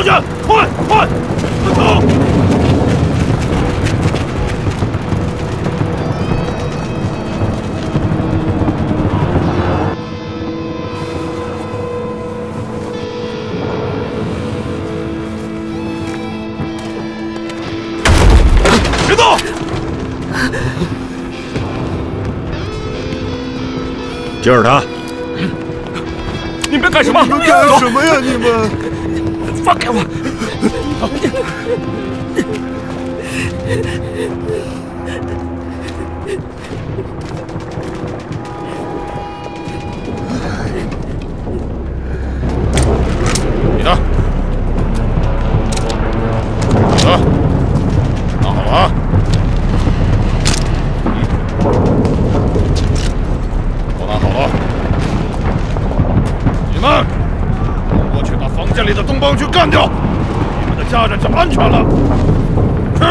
去！快快，走！别动！接着他。 你们干什么？你们干什么呀？你们放开我！你的，走，拿好了啊！都拿好了。 你们，我去把房间里的东帮去干掉，你们的家人就安全了。去，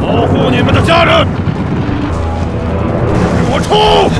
保护你们的家人，给我冲！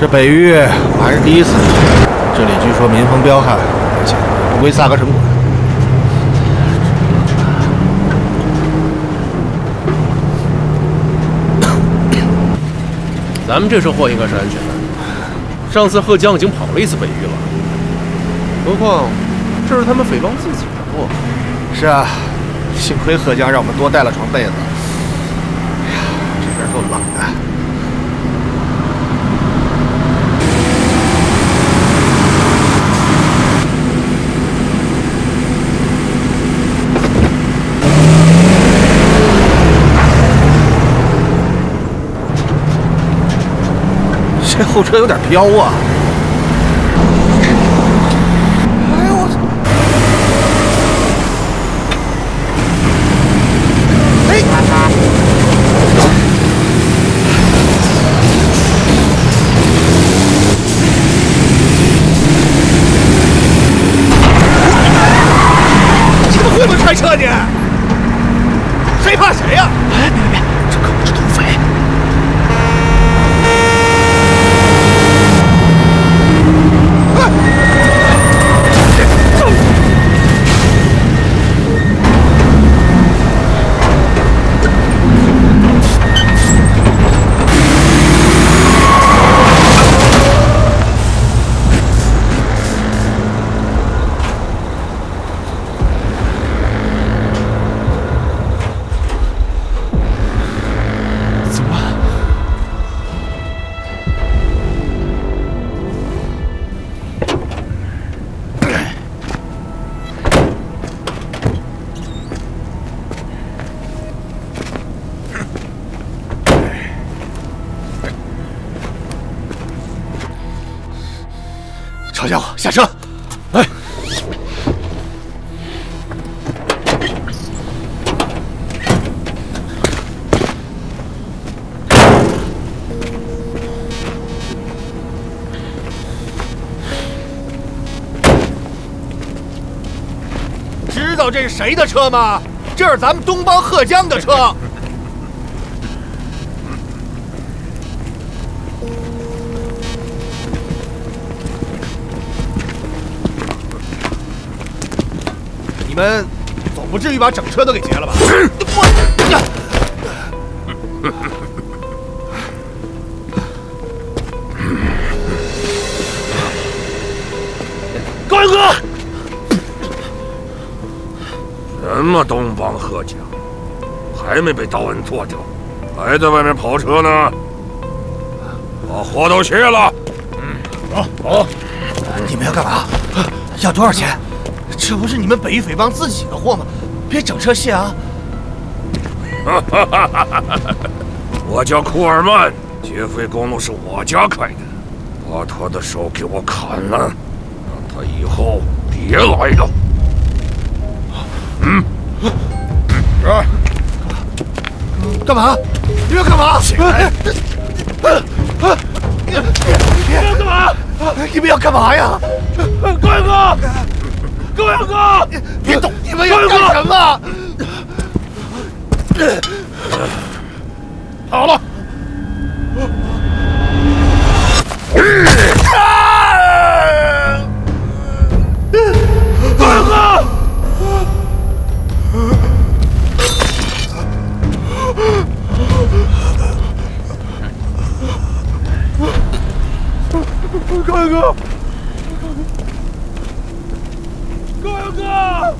这北域我还是第一次去，这里据说民风彪悍，而且不归萨格城管。咱们这车货应该是安全的。上次贺江已经跑了一次北域了，何况这是他们匪帮自己的货。是啊，幸亏贺江让我们多带了床被子。哎呀，这边够冷的。 这后车有点飘啊！哎呦我操！车去？谁怕谁呀？哎，别，这可能是土匪。朝家伙，下车！哎，知道这是谁的车吗？这是咱们东帮贺江的车。你们总不至于把整车都给劫了吧？高元哥，什么东方贺江，还没被刀恩做掉，还在外面跑车呢？把货都卸了。走。你们要干嘛？要多少钱？这不是你们北域匪帮自己的货吗？别整车卸啊！我叫库尔曼，劫匪公路是我家开的，把他的手给我砍了，让他以后别来了。干嘛？你们要干嘛？起来！你们要干嘛？你们要干嘛呀？高元哥，高元哥，别动！你们要干什么？好了。高元哥！高元哥！高元哥！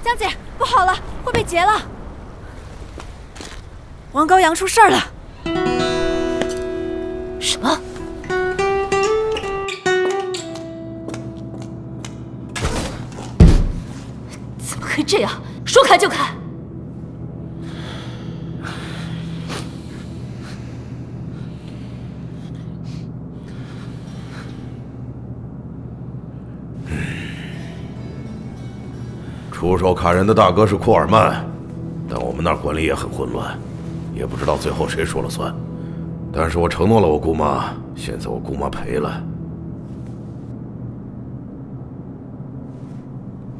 江姐，不好了，会被劫了！王高阳出事儿了！什么？怎么可以这样？说砍就砍！出手砍人的大哥是库尔曼，但我们那儿管理也很混乱，也不知道最后谁说了算。但是我承诺了我姑妈，现在我姑妈赔了。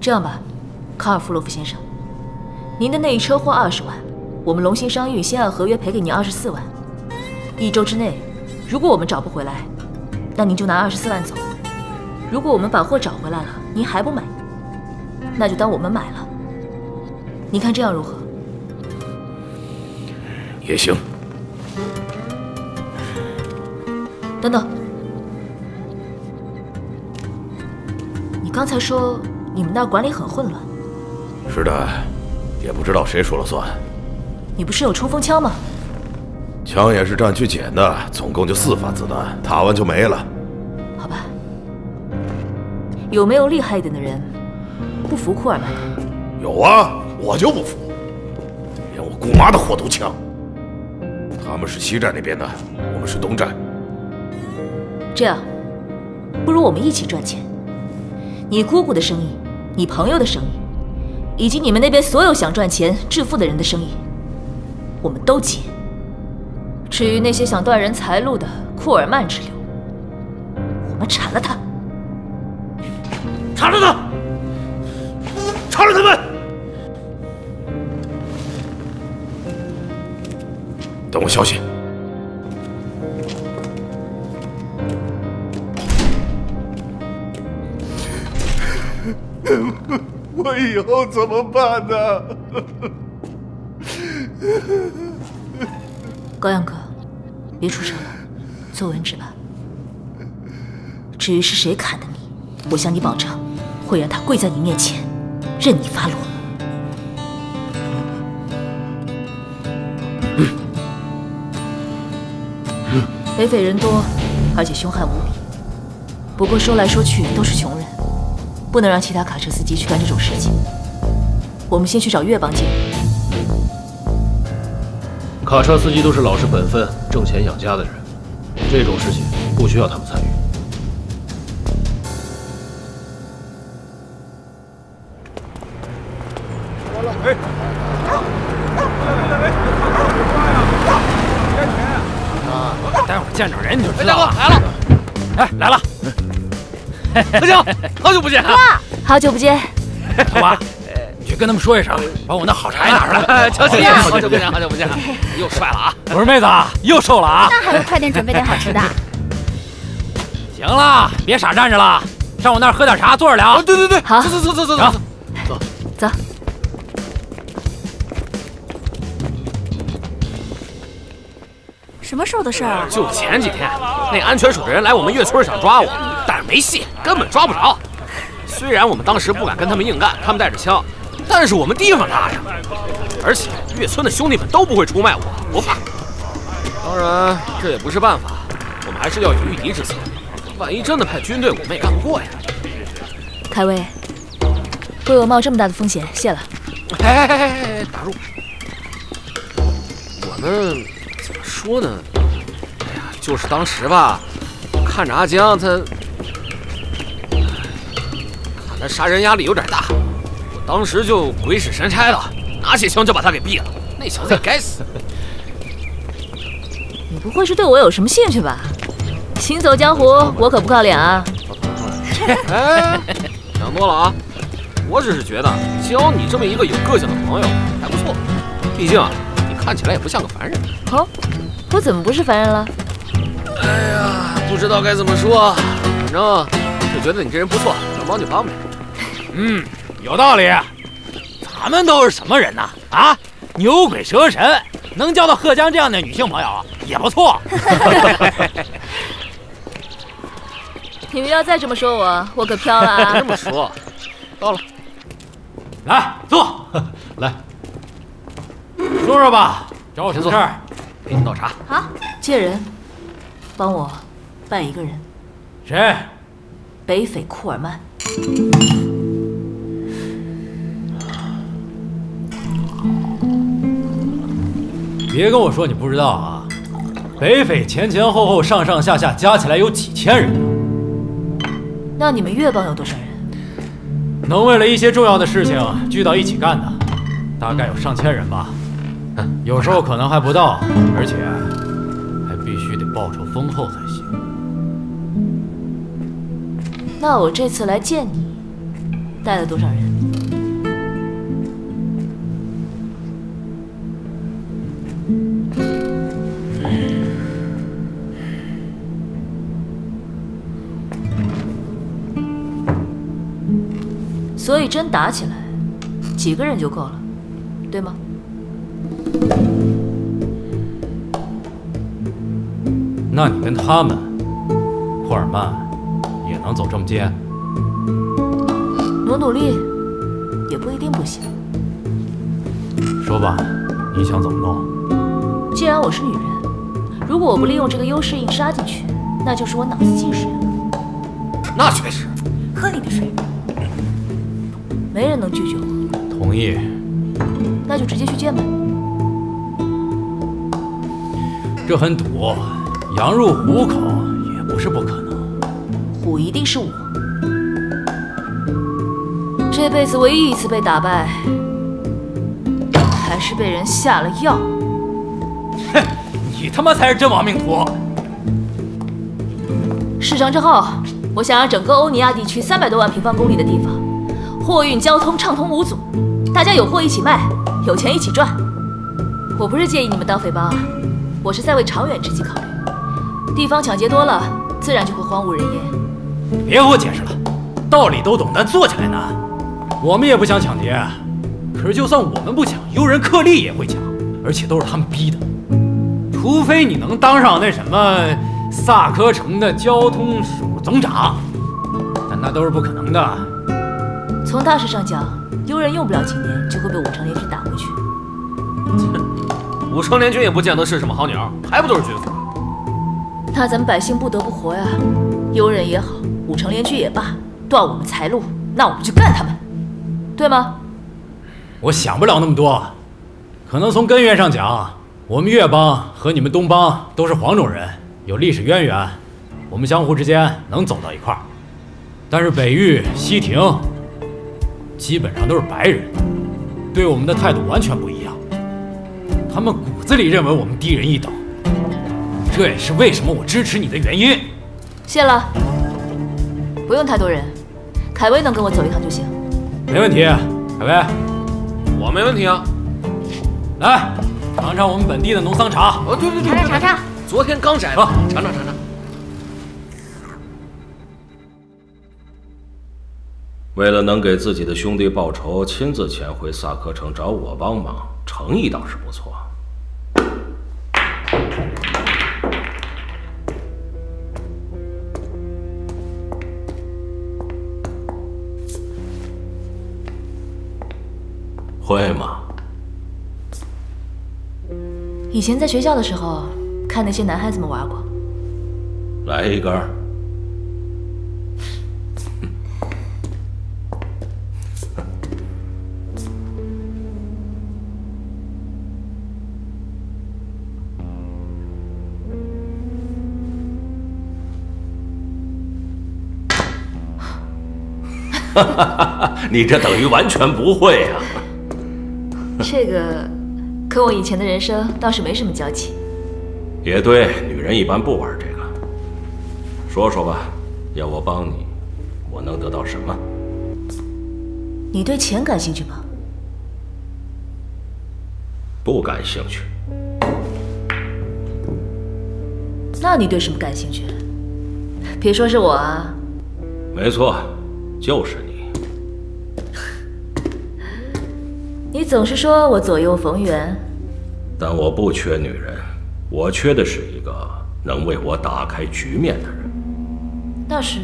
这样吧，卡尔夫洛夫先生，您的那一车祸20万，我们龙兴商誉先按合约赔给您24万。1周之内，如果我们找不回来，那您就拿24万走。如果我们把货找回来了，您还不买，那就当我们买了。您看这样如何？也行。等等，你刚才说你们那儿管理很混乱。是的，也不知道谁说了算。你不是有冲锋枪吗？枪也是战区捡的，总共就4发子弹，打完就没了。好吧。有没有厉害一点的人不服库尔曼的？有啊，我就不服，连我姑妈的货都抢。他们是西站那边的，我们是东站。这样，不如我们一起赚钱。你姑姑的生意，你朋友的生意，以及你们那边所有想赚钱致富的人的生意，我们都接。至于那些想断人财路的库尔曼之流，我们铲了他。铲了他！铲了他们！等我消息。我以后怎么办呢？高阳哥，别出声了，做文职吧。至于是谁砍的你，我向你保证，会让他跪在你面前，任你发落。北匪人多，而且凶悍无比。不过说来说去都是穷人，不能让其他卡车司机去干这种事情。我们先去找岳帮借。卡车司机都是老实本分、挣钱养家的人，这种事情不需要他们参与。待会儿见着人你就知道了。来了，哎，来了。何江，好久不见啊！好久不见。头发，你去跟他们说一声，把我那好茶叶拿出来。乔西，好久不见，好久不见，又帅了啊！我说妹子啊，又瘦了啊！那还不快点准备点好吃的？行了，别傻站着了，上我那儿喝点茶，坐着聊。对对对，好，走。走。什么时候的事儿？就前几天，那安全署的人来我们岳村想抓我，但是没戏，根本抓不着。虽然我们当时不敢跟他们硬干，他们带着枪，但是我们地方大呀，而且岳村的兄弟们都不会出卖我，不怕。当然，这也不是办法，我们还是要有御敌之策。万一真的派军队，我们也干不过呀。凯威，为我冒这么大的风险，谢了。哎，打住！我们怎么说呢？哎呀，就是当时吧，看着阿江他杀人压力有点大，我当时就鬼使神差的拿起枪就把他给毙了。那小子也该死！你不会是对我有什么兴趣吧？行走江湖，我可不靠脸啊！哎，想多了啊！我只是觉得交你这么一个有个性的朋友还不错，毕竟你看起来也不像个凡人。哦，我怎么不是凡人了？哎呀，不知道该怎么说，反正就觉得你这人不错，能帮就帮呗。有道理。咱们都是什么人呢？啊，牛鬼蛇神，能交到贺江这样的女性朋友也不错。你们要再这么说我可飘了啊！这么说，到了，来坐，来，说说吧，找我什么事儿？陪你倒茶。好，借人，帮我办一个人。谁？北匪库尔曼。别跟我说你不知道啊！北匪前前后后上上下下加起来有几千人呢。那你们岳帮有多少人？能为了一些重要的事情聚到一起干的，大概有上千人吧。有时候可能还不到，而且还必须得报酬丰厚才行。那我这次来见你，带了多少人？所以真打起来，几个人就够了，对吗？那你跟他们，库尔曼也能走这么近？努力，也不一定不行。说吧，你想怎么弄？既然我是女人，如果我不利用这个优势硬杀进去，那就是我脑子进水了。那确实。喝你的水。没人能拒绝我。同意。那就直接去见吧。这很赌，羊入虎口也不是不可能。虎一定是我。这辈子唯一一次被打败，还是被人下了药。哼，你他妈才是真亡命徒！市长之后，我想让整个欧尼亚地区300多万平方公里的地方，货运交通畅通无阻，大家有货一起卖，有钱一起赚。我不是介意你们当匪帮啊，我是在为长远之计考虑。地方抢劫多了，自然就会荒无人烟。别给我解释了，道理都懂，但做起来难。我们也不想抢劫，可是就算我们不抢，尤人克利也会抢，而且都是他们逼的。除非你能当上那什么萨科城的交通署总长，但那都是不可能的。从大势上讲，尤人用不了几年就会被5城联军打回去。5城联军也不见得是什么好鸟，还不都是军阀？那咱们百姓不得不活呀。尤人也好，5城联军也罢，断我们财路，那我们就干他们，对吗？我想不了那么多，可能从根源上讲，我们越邦和你们东邦都是黄种人，有历史渊源，我们相互之间能走到一块儿。但是北域、西庭基本上都是白人，对我们的态度完全不一样。他们骨子里认为我们低人一等，这也是为什么我支持你的原因。谢了，不用太多人，凯威能跟我走一趟就行。没问题，凯威，我没问题啊。来，尝尝我们本地的农桑茶。哦，对，尝尝。昨天刚摘的，尝尝。为了能给自己的兄弟报仇，亲自前回萨科城找我帮忙，诚意倒是不错。会吗？以前在学校的时候，看那些男孩子们玩过。来一根。你这等于完全不会呀！这个跟我以前的人生倒是没什么交集。也对，女人一般不玩这个。说说吧，要我帮你，我能得到什么？你对钱感兴趣吗？不感兴趣。那你对什么感兴趣？别说是我啊。没错，就是你。你总是说我左右逢源，但我不缺女人，我缺的是一个能为我打开局面的人。那是。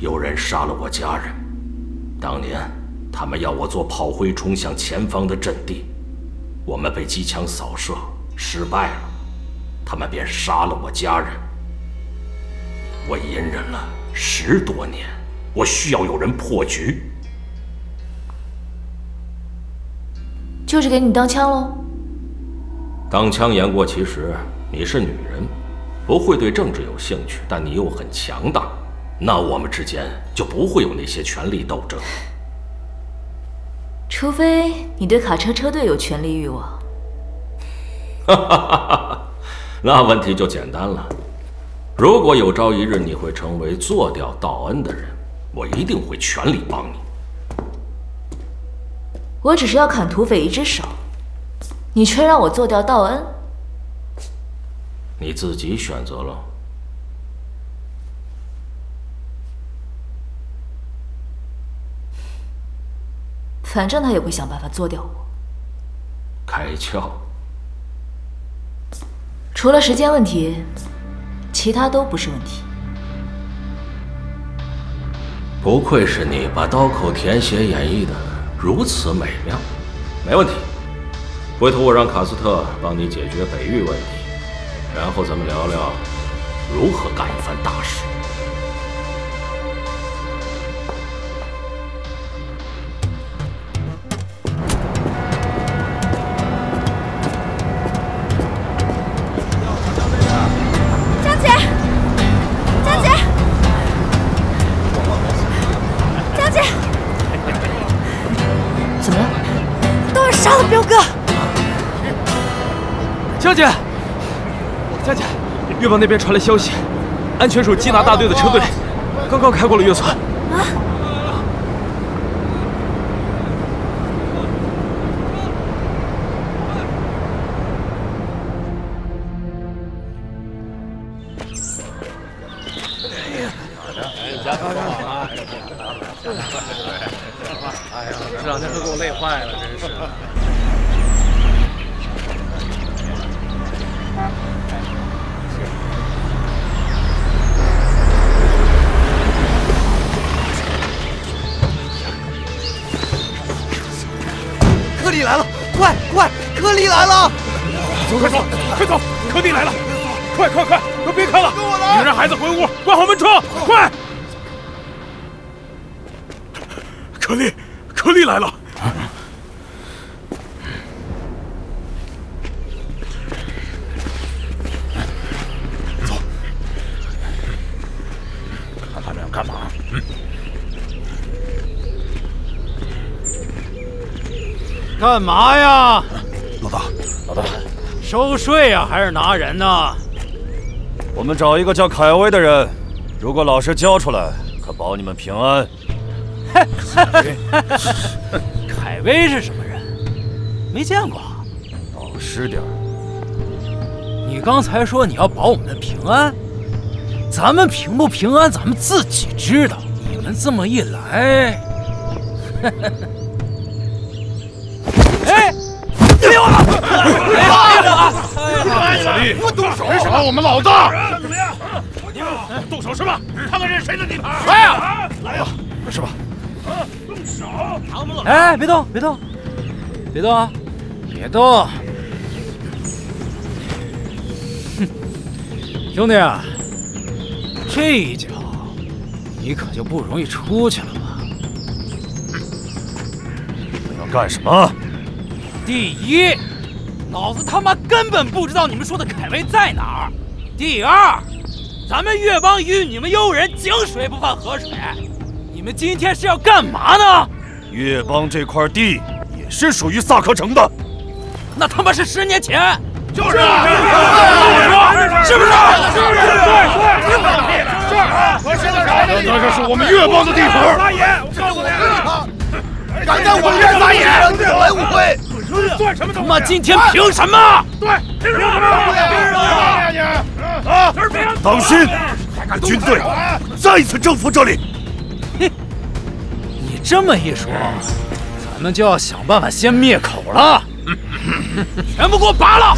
有人杀了我家人，当年他们要我做炮灰冲向前方的阵地，我们被机枪扫射失败了，他们便杀了我家人。我隐忍了10多年，我需要有人破局。就是给你当枪喽。当枪言过其实，你是女人，不会对政治有兴趣，但你又很强大，那我们之间就不会有那些权力斗争。除非你对卡车车队有权力欲望。哈哈哈哈，那问题就简单了。如果有朝一日你会成为做掉道恩的人，我一定会全力帮你。我只是要砍土匪一只手，你却让我做掉道恩。你自己选择了。反正他也会想办法做掉我。开窍。除了时间问题，其他都不是问题。不愧是你，把刀口舔血演绎的如此美妙。没问题，回头我让卡斯特帮你解决北域问题，然后咱们聊聊如何干一番大事。佳姐，越邦那边传来消息，安全署缉拿大队的车队刚刚开过了越村。啊！哎呀，这两天都给我累坏了，真是。柯里来了，快快，柯里来了！走，快走，快走！柯里来了，快快快，都别看了，女人孩子回屋，关好门窗，快！柯里来了！走，看他们要干嘛？干嘛呀？老大，收税呀，还是拿人呢？我们找一个叫凯威的人，如果老实交出来，可保你们平安。凯威是什么人？没见过。老实点。你刚才说你要保我们的平安，咱们平不平安，咱们自己知道。你们这么一来，哎，别我了！小丽，我动手！谁打我们老大？怎么样？动手是吧？看看这是谁的地盘！来呀！来呀！是吧？动手！哎，别动，别动，别动啊！别动！哼，兄弟啊，这一脚你可就不容易出去了吧？你们要干什么？第一，老子他妈根本不知道你们说的凯威在哪儿。第二，咱们越邦与你们幽人井水不犯河水，你们今天是要干嘛呢？越邦这块地也是属于萨克城的，那他妈是10年前。就是，是不是？是，这是我们越邦的地盘。撒野！我告诉你，敢在我们这儿撒野，得来无归。算什么？他妈今天凭什么？对，凭什么？啊！当心，军队再次征服这里。嘿，你这么一说，咱们就要想办法先灭口了。全部给我拔了！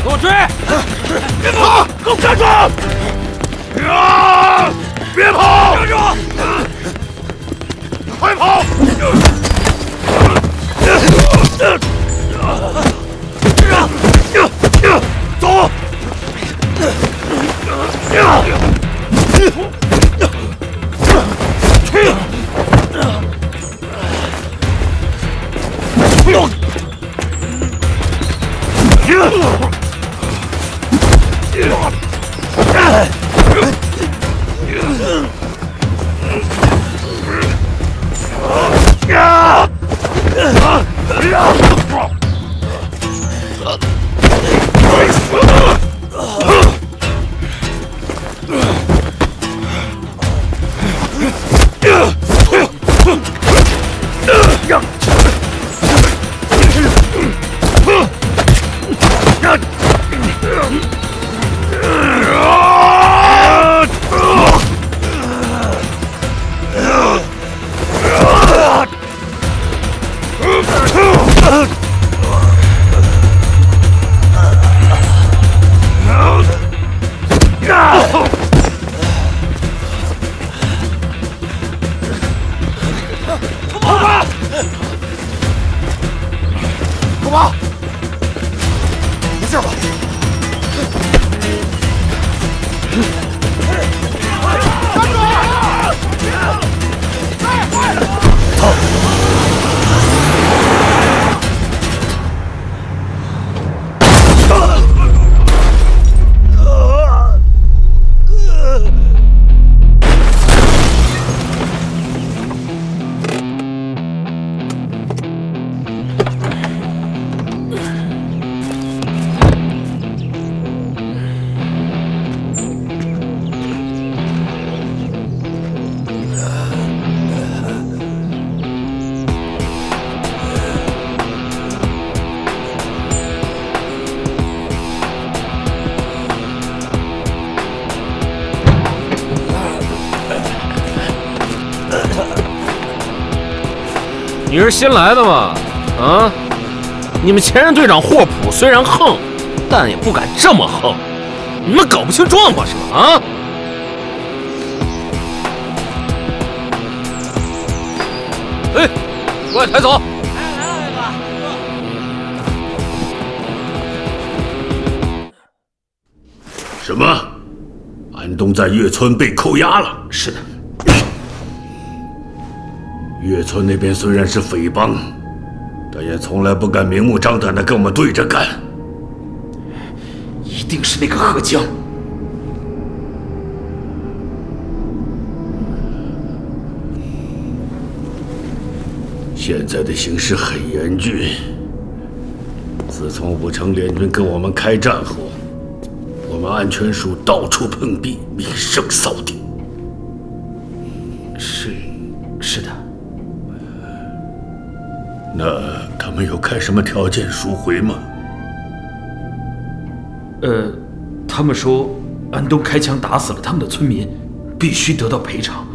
给我追！别跑！给我站住！别跑！站住！快跑！走！你是新来的吗？啊！你们前任队长霍普虽然横，但也不敢这么横。你们搞不清状况是吧？啊！哎，过来抬走！什么？安东在岳村被扣押了？是的。岳村那边虽然是匪帮，但也从来不敢明目张胆地跟我们对着干。一定是那个贺江。现在的形势很严峻。自从武城联军跟我们开战后，我们安全署到处碰壁，名声扫地。是的。那他们有开什么条件赎回吗？他们说安东开枪打死了他们的村民，必须得到赔偿。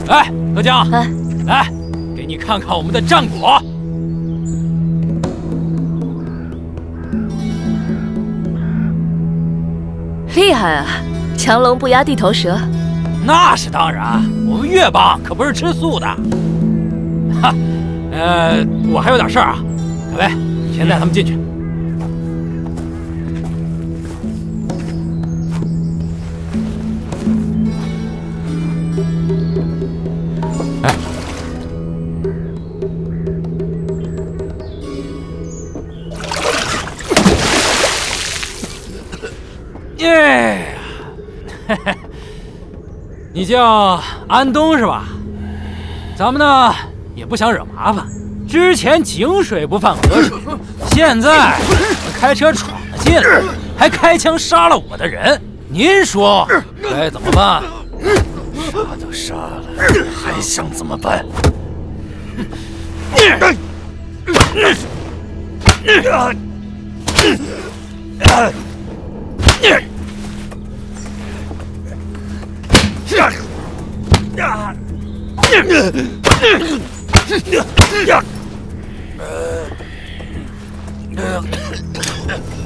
哎，贺江，来，给你看看我们的战果。厉害啊！强龙不压地头蛇。那是当然，我们岳帮可不是吃素的。哈，我还有点事儿啊，凯威，你先带他们进去。耶，嘿嘿，你叫安东是吧？咱们呢也不想惹麻烦，之前井水不犯河水，现在开车闯了进来，还开枪杀了我的人，您说该怎么办？杀都杀了，还想怎么办？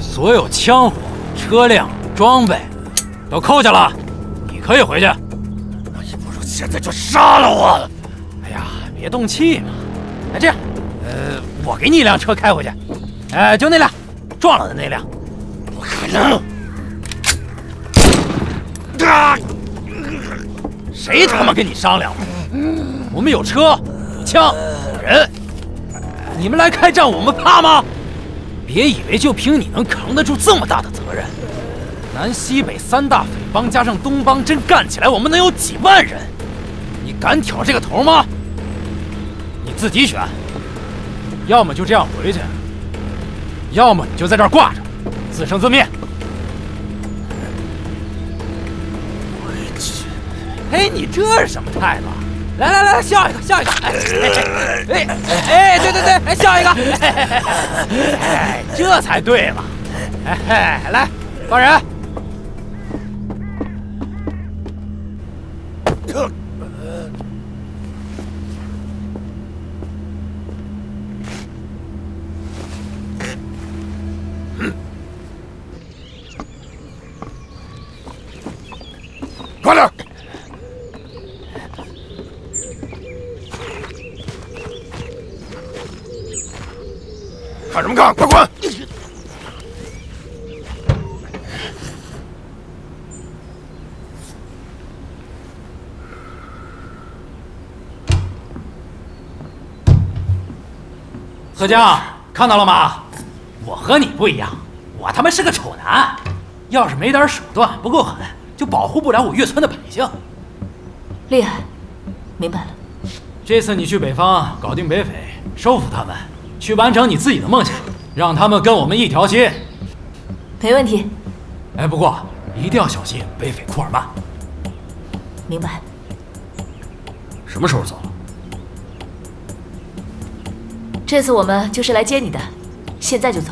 所有枪火、车辆、装备都扣下了，你可以回去。那你不如现在就杀了我！哎呀，别动气嘛。这样，我给你一辆车开回去。就那辆，撞了的那辆。不可能！谁他妈跟你商量了？我们有车、有枪、有人，你们来开战，我们怕吗？别以为就凭你能扛得住这么大的责任。南西北三大匪帮加上东帮，真干起来，我们能有几万人？你敢挑这个头吗？你自己选，要么就这样回去，要么你就在这儿挂着，自生自灭。哎，你这是什么态度？来，笑一个，笑一个！对，笑一个！哎，这才对嘛！来，放人！快点！看什么看？快滚！贺江，看到了吗？我和你不一样，我他妈是个丑男，要是没点手段，不够狠，就保护不了我岳村的百姓。厉害，明白了。这次你去北方搞定北匪，收服他们，去完成你自己的梦想，让他们跟我们一条心。没问题。哎，不过一定要小心北匪库尔曼。明白。什么时候走？这次我们就是来接你的，现在就走。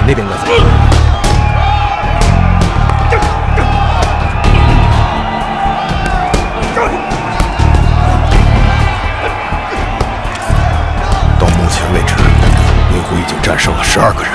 那边该怎么办？到目前为止，灵狐已经战胜了12个人。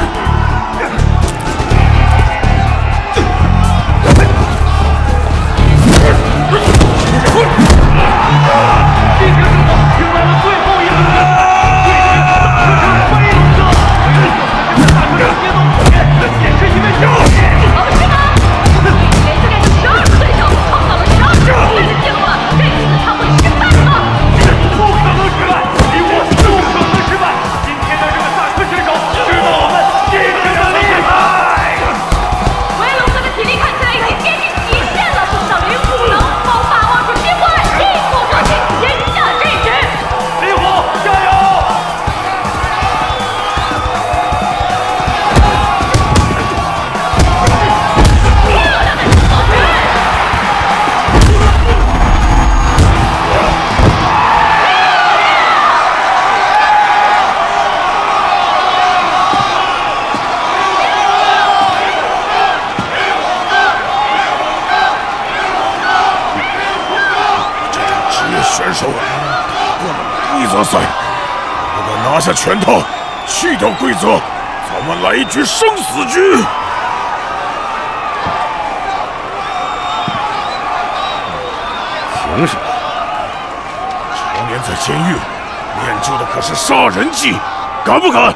则赛，不敢拿下拳头，去掉规则，咱们来一局生死局。凭什么？常年在监狱，练就的可是杀人技，敢不敢？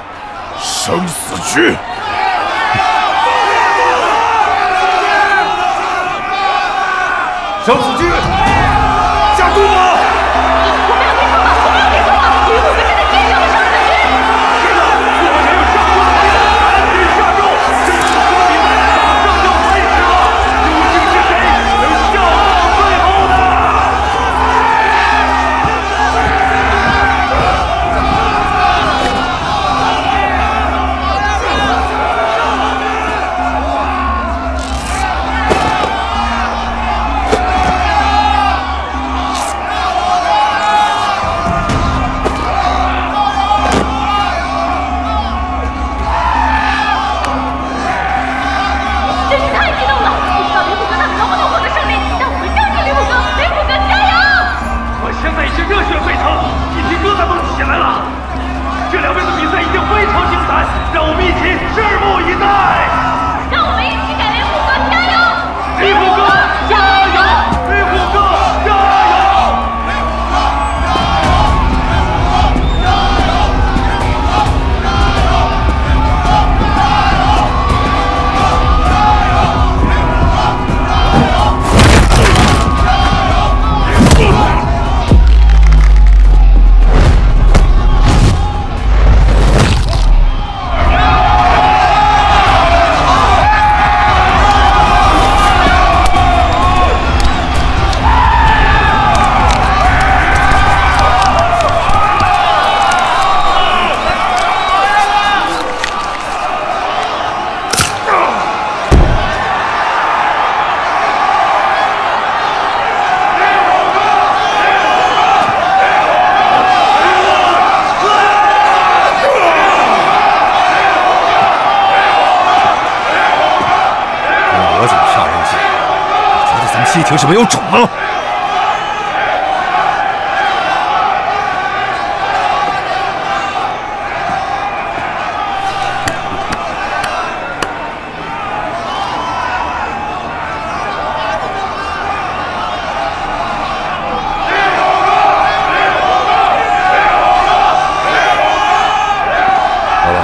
生死局！生死局！下毒马！西庭是没有种吗？老板，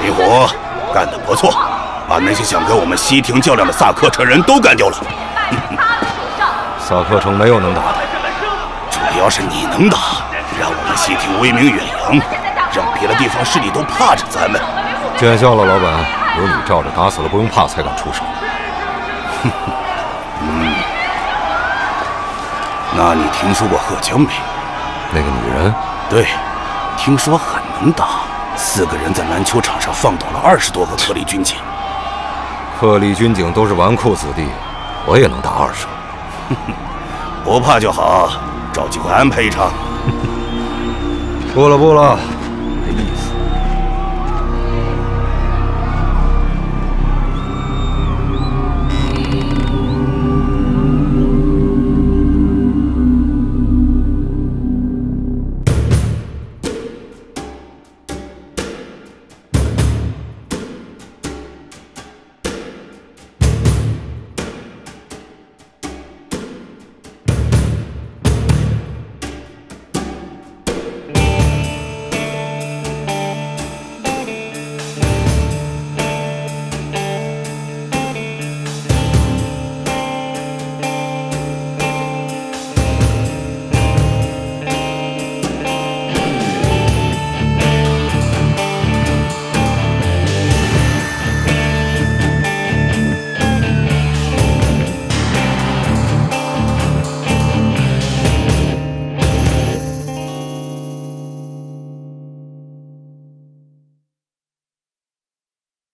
李虎。 干得不错，把那些想跟我们西庭较量的萨克城人都干掉了。萨克城没有能打的，主要是你能打，让我们西庭威名远扬，让别的地方势力都怕着咱们。见笑了，老板，有你罩着，打死了不用怕才敢出手。那你听说过贺江没？那个女人？对，听说很能打。 4个人在篮球场上放倒了20多个克里军警。克里军警都是纨绔子弟，我也能打20个。不怕就好，找机会安排一场。不了不了，